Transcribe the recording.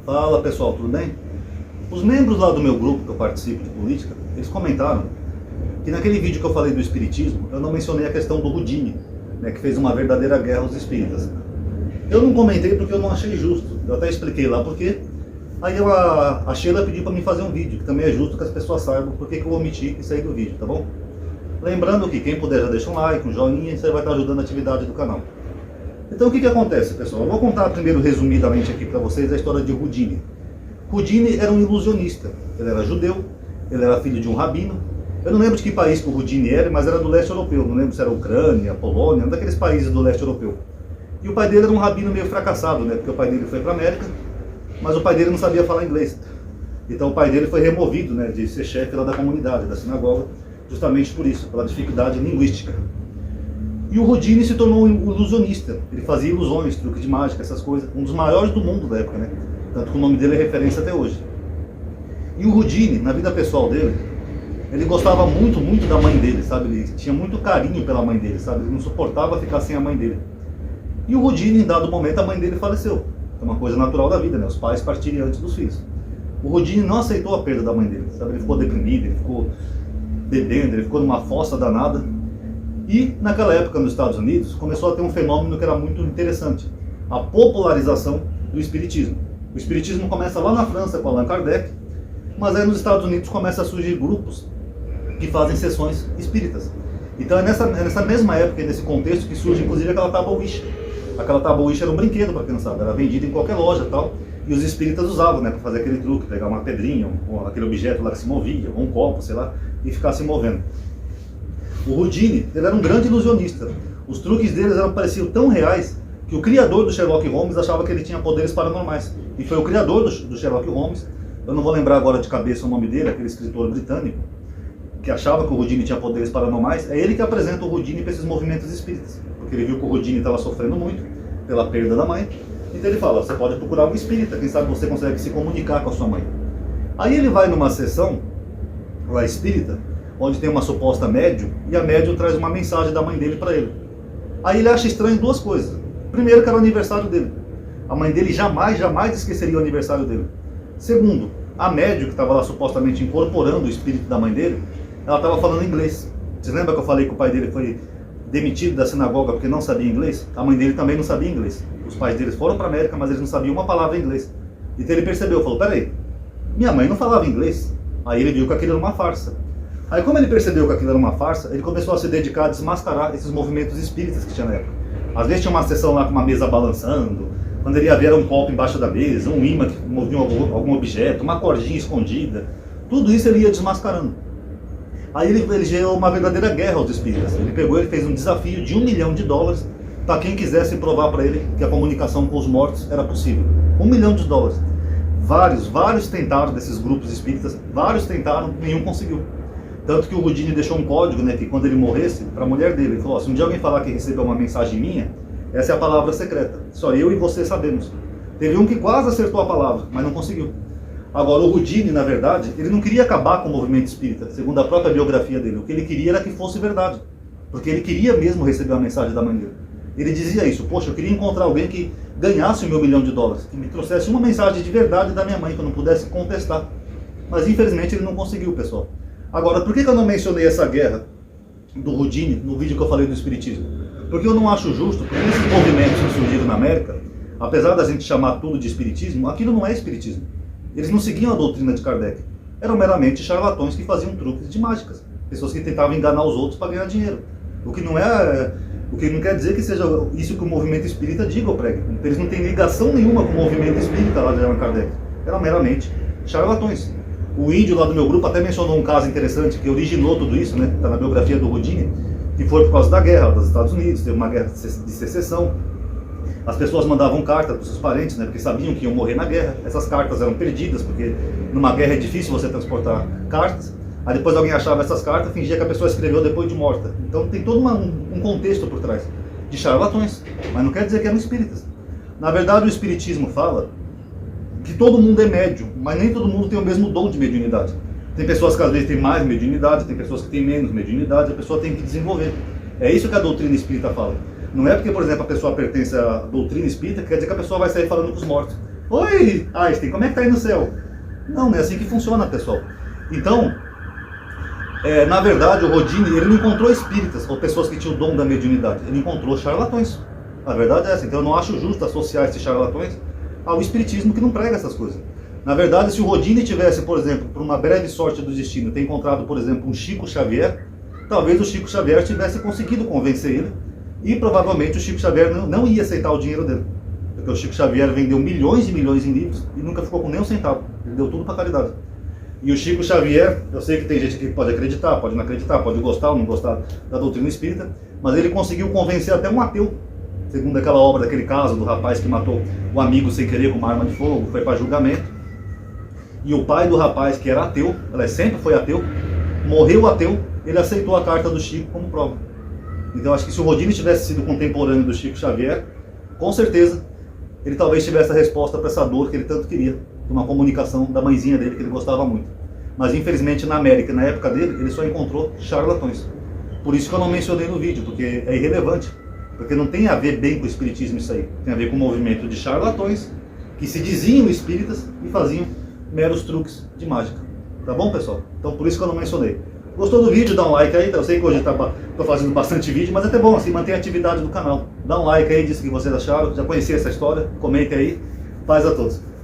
Fala pessoal, tudo bem? Os membros lá do meu grupo que eu participo de política, eles comentaram que naquele vídeo que eu falei do espiritismo, eu não mencionei a questão do Houdini, né, que fez uma verdadeira guerra aos espíritas. Eu não comentei porque eu não achei justo, eu até expliquei lá por quê. Aí a Sheila pediu para mim fazer um vídeo, que também é justo que as pessoas saibam por que eu omiti isso aí do vídeo, tá bom? Lembrando que quem puder já deixa um like, um joinha, isso aí vai estar ajudando a atividade do canal. Então o que acontece, pessoal? Eu vou contar primeiro resumidamente aqui para vocês a história de Houdini. Houdini era um ilusionista, ele era judeu, ele era filho de um rabino. Eu não lembro de que país que o Houdini era, mas era do leste europeu, não lembro se era Ucrânia, Polônia, um daqueles países do leste europeu. E o pai dele era um rabino meio fracassado, né? Porque o pai dele foi para a América, mas o pai dele não sabia falar inglês. Então o pai dele foi removido, né, de ser chefe lá da comunidade, da sinagoga, justamente por isso, pela dificuldade linguística. E o Houdini se tornou um ilusionista, ele fazia ilusões, truque de mágica, essas coisas, um dos maiores do mundo da época, né? Tanto que o nome dele é referência até hoje. E o Houdini, na vida pessoal dele, ele gostava muito, muito da mãe dele, sabe? Ele tinha muito carinho pela mãe dele, sabe? Ele não suportava ficar sem a mãe dele. E o Houdini, em dado momento, a mãe dele faleceu. É uma coisa natural da vida, né? Os pais partirem antes dos filhos. O Houdini não aceitou a perda da mãe dele, sabe? Ele ficou deprimido, ele ficou bebendo, ele ficou numa fossa danada. E, naquela época, nos Estados Unidos, começou a ter um fenômeno que era muito interessante. A popularização do espiritismo. O espiritismo começa lá na França com Allan Kardec, mas aí nos Estados Unidos começa a surgir grupos que fazem sessões espíritas. Então é nessa mesma época, nesse contexto, que surge inclusive aquela tábua Ouija. Aquela tábua Ouija era um brinquedo, para quem não sabe, era vendida em qualquer loja e tal, e os espíritas usavam, né, para fazer aquele truque, pegar uma pedrinha, ou aquele objeto lá que se movia, ou um copo, sei lá, e ficar se movendo. O Houdini, ele era um grande ilusionista. Os truques deles pareciam tão reais que o criador do Sherlock Holmes achava que ele tinha poderes paranormais. E foi o criador do Sherlock Holmes, eu não vou lembrar agora de cabeça o nome dele, aquele escritor britânico, que achava que o Houdini tinha poderes paranormais. É ele que apresenta o Houdini para esses movimentos espíritas, porque ele viu que o Houdini estava sofrendo muito pela perda da mãe. Então ele fala, você pode procurar um espírita, quem sabe você consegue se comunicar com a sua mãe. Aí ele vai numa sessão lá espírita, onde tem uma suposta médium, e a médium traz uma mensagem da mãe dele para ele. Aí ele acha estranho duas coisas. Primeiro, que era o aniversário dele. A mãe dele jamais esqueceria o aniversário dele. Segundo, a médium que estava lá supostamente incorporando o espírito da mãe dele, ela estava falando inglês. Vocês lembram que eu falei que o pai dele foi demitido da sinagoga porque não sabia inglês? A mãe dele também não sabia inglês. Os pais deles foram para a América, mas eles não sabiam uma palavra em inglês. Então ele percebeu, falou, peraí, minha mãe não falava inglês. Aí ele viu que aquilo era uma farsa. Aí como ele percebeu que aquilo era uma farsa, ele começou a se dedicar a desmascarar esses movimentos espíritas que tinha na época. Às vezes tinha uma sessão lá com uma mesa balançando, quando ele ia ver era um copo embaixo da mesa, um imã que movia algum objeto, uma cordinha escondida. Tudo isso ele ia desmascarando. Aí ele gerou uma verdadeira guerra aos espíritas. Ele fez um desafio de $1 milhão para quem quisesse provar para ele que a comunicação com os mortos era possível. $1 milhão. Vários tentaram desses grupos espíritas, vários tentaram, nenhum conseguiu. Tanto que o Houdini deixou um código, né, que quando ele morresse, para a mulher dele, ele falou, se um dia alguém falar que recebeu uma mensagem minha, essa é a palavra secreta, só eu e você sabemos. Teve um que quase acertou a palavra, mas não conseguiu. Agora o Houdini, na verdade, ele não queria acabar com o movimento espírita, segundo a própria biografia dele. O que ele queria era que fosse verdade, porque ele queria mesmo receber a mensagem da mãe dele. Ele dizia isso, poxa, eu queria encontrar alguém que ganhasse o meu $1 milhão, que me trouxesse uma mensagem de verdade da minha mãe, que eu não pudesse contestar. Mas infelizmente ele não conseguiu, pessoal. Agora, por que eu não mencionei essa guerra do Houdini no vídeo que eu falei do espiritismo? Porque eu não acho justo, porque esses movimentos que surgiram na América, apesar da gente chamar tudo de espiritismo, aquilo não é espiritismo. Eles não seguiam a doutrina de Kardec. Eram meramente charlatões que faziam truques de mágicas. Pessoas que tentavam enganar os outros para ganhar dinheiro. O que não quer dizer que seja isso que o movimento espírita diga ou pregue. Eles não têm ligação nenhuma com o movimento espírita lá de Allan Kardec. Eram meramente charlatões. O índio lá do meu grupo até mencionou um caso interessante que originou tudo isso, né? Está na biografia do Houdini, que foi por causa da guerra dos Estados Unidos, teve uma guerra de secessão. As pessoas mandavam cartas para os seus parentes, né? Porque sabiam que iam morrer na guerra. Essas cartas eram perdidas, porque numa guerra é difícil você transportar cartas. Aí depois alguém achava essas cartas, fingia que a pessoa escreveu depois de morta. Então tem todo um contexto por trás de charlatões, mas não quer dizer que eram espíritas. Na verdade o espiritismo fala que todo mundo é médium, mas nem todo mundo tem o mesmo dom de mediunidade. Tem pessoas que às vezes têm mais mediunidade, tem pessoas que têm menos mediunidade, a pessoa tem que desenvolver. É isso que a doutrina espírita fala. Não é porque, por exemplo, a pessoa pertence à doutrina espírita que quer dizer que a pessoa vai sair falando com os mortos. Oi, Einstein, como é que tá aí no céu? Não, não é assim que funciona, pessoal. Então, na verdade, o Rodini, ele não encontrou espíritas ou pessoas que tinham o dom da mediunidade. Ele encontrou charlatões. A verdade é essa. Então eu não acho justo associar esses charlatões ao espiritismo que não prega essas coisas. Na verdade, se o Rodini tivesse, por exemplo, por uma breve sorte do destino, ter encontrado, por exemplo, um Chico Xavier, talvez o Chico Xavier tivesse conseguido convencer ele e provavelmente o Chico Xavier não ia aceitar o dinheiro dele. Porque o Chico Xavier vendeu milhões e milhões em livros e nunca ficou com nem um centavo. Ele deu tudo para caridade. E o Chico Xavier, eu sei que tem gente que pode acreditar, pode não acreditar, pode gostar ou não gostar da doutrina espírita, mas ele conseguiu convencer até um ateu, segundo aquela obra, daquele caso do rapaz que matou o amigo sem querer com uma arma de fogo, foi para julgamento. E o pai do rapaz, que era ateu, ela sempre foi ateu, morreu ateu, ele aceitou a carta do Chico como prova. Então acho que se o Rodini tivesse sido contemporâneo do Chico Xavier, com certeza ele talvez tivesse a resposta para essa dor que ele tanto queria, de uma comunicação da mãezinha dele que ele gostava muito. Mas infelizmente na América, na época dele, ele só encontrou charlatões. Por isso que eu não mencionei no vídeo, porque é irrelevante. Porque não tem a ver bem com o espiritismo isso aí. Tem a ver com o movimento de charlatões que se diziam espíritas e faziam meros truques de mágica. Tá bom, pessoal? Então por isso que eu não mencionei. Gostou do vídeo? Dá um like aí. Eu sei que hoje estou fazendo bastante vídeo, mas é até bom assim, manter a atividade do canal. Dá um like aí, diz o que vocês acharam. Já conhecia essa história? Comente aí. Paz a todos.